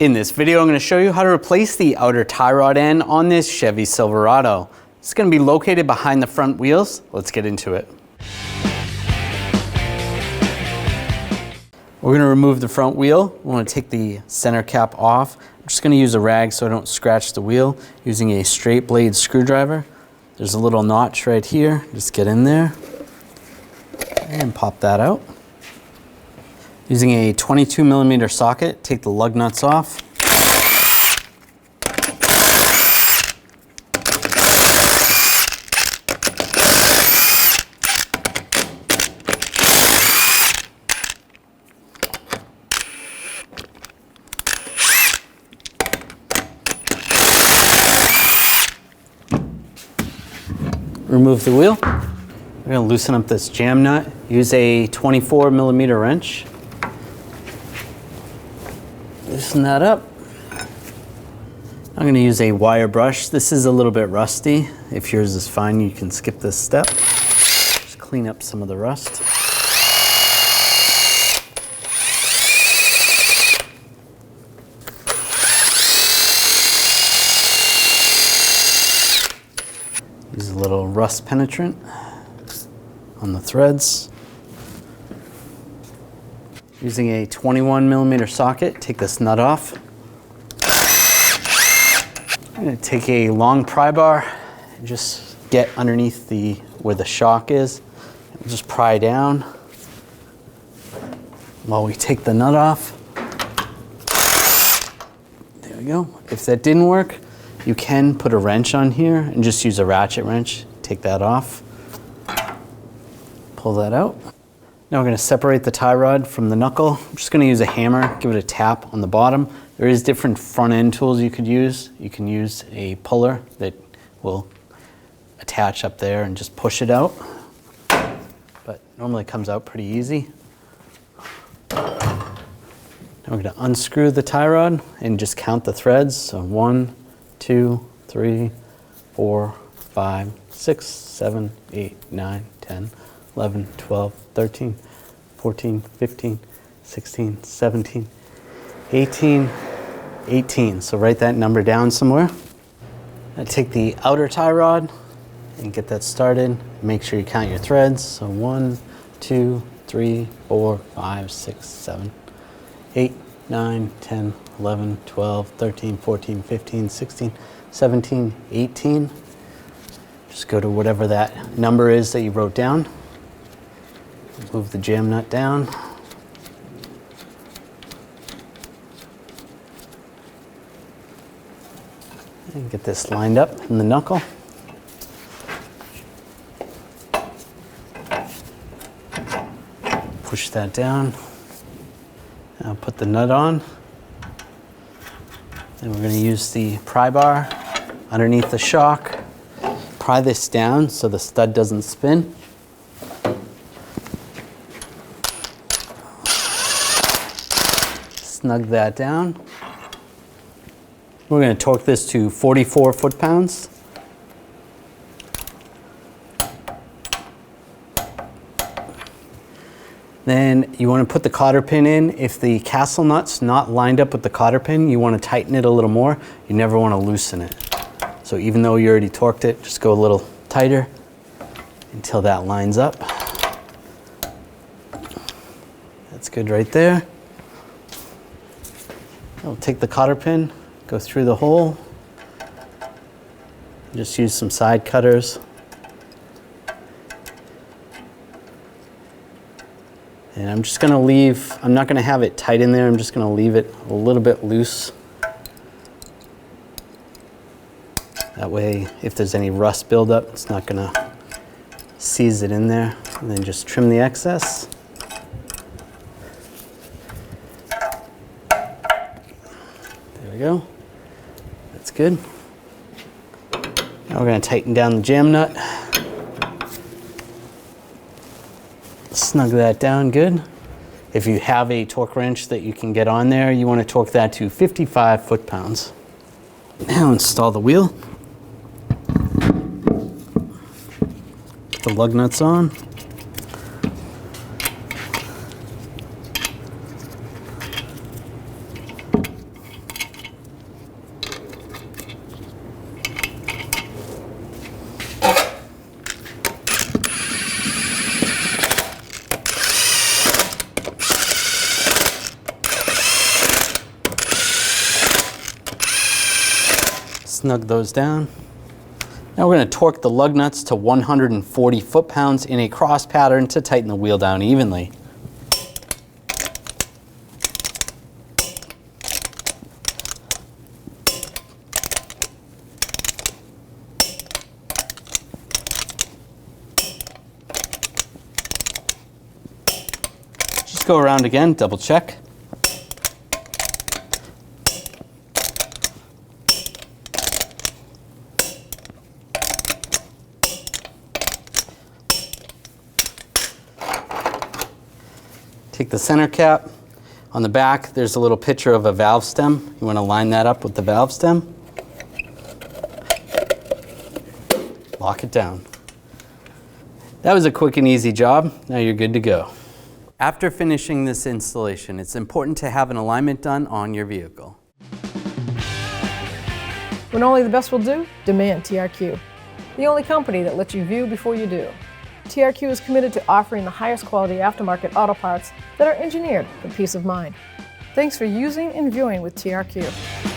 In this video, I'm going to show you how to replace the outer tie rod end on this Chevy Silverado. It's going to be located behind the front wheels. Let's get into it. We're going to remove the front wheel. We want to take the center cap off. I'm just going to use a rag so I don't scratch the wheel using a straight blade screwdriver. There's a little notch right here. Just get in there and pop that out. Using a 22mm socket, take the lug nuts off. Remove the wheel. We're going to loosen up this jam nut. Use a 24mm wrench. Loosen that up. I'm going to use a wire brush. This is a little bit rusty. If yours is fine, you can skip this step. Just clean up some of the rust. Use a little rust penetrant on the threads. Using a 21mm socket, take this nut off. I'm going to take a long pry bar and just get underneath where the shock is. We'll just pry down while we take the nut off. There we go. If that didn't work, you can put a wrench on here and just use a ratchet wrench. Take that off. Pull that out. Now we're going to separate the tie rod from the knuckle. I'm just going to use a hammer, give it a tap on the bottom. There is different front end tools you could use. You can use a puller that will attach up there and just push it out. But normally it comes out pretty easy. Now we're going to unscrew the tie rod and just count the threads. So 1, 2, 3, 4, 5, 6, 7, 8, 9, 10, 11, 12, 13, 14, 15, 16, 17, 18. So write that number down somewhere. Now take the outer tie rod and get that started. Make sure you count your threads. So 1, 2, 3, 4, 5, 6, 7, 8, 9, 10, 11, 12, 13, 14, 15, 16, 17, 18. Just go to whatever that number is that you wrote down. Move the jam nut down. And get this lined up in the knuckle. Push that down. Now put the nut on. And we're going to use the pry bar underneath the shock. Pry this down so the stud doesn't spin. Snug that down. We're going to torque this to 44 foot-pounds. Then you want to put the cotter pin in. If the castle nut's not lined up with the cotter pin, you want to tighten it a little more. You never want to loosen it. So even though you already torqued it, just go a little tighter until that lines up. That's good right there. I'll take the cotter pin, go through the hole. Just use some side cutters. And I'm just going to leave, I'm not going to have it tight in there, I'm just going to leave it a little bit loose. That way, if there's any rust buildup, it's not going to seize it in there. And then just trim the excess. There we go. That's good. Now we're going to tighten down the jam nut. Snug that down good. If you have a torque wrench that you can get on there, you want to torque that to 55 foot-pounds. Now install the wheel. Put the lug nuts on. Snug those down. Now we're going to torque the lug nuts to 140 foot-pounds in a cross pattern to tighten the wheel down evenly. Just go around again, double check. Take the center cap. On the back, there's a little picture of a valve stem. You want to line that up with the valve stem. Lock it down. That was a quick and easy job. Now you're good to go. After finishing this installation, it's important to have an alignment done on your vehicle. When only the best will do, demand TRQ. The only company that lets you view before you do. TRQ is committed to offering the highest quality aftermarket auto parts that are engineered for peace of mind. Thanks for using and viewing with TRQ.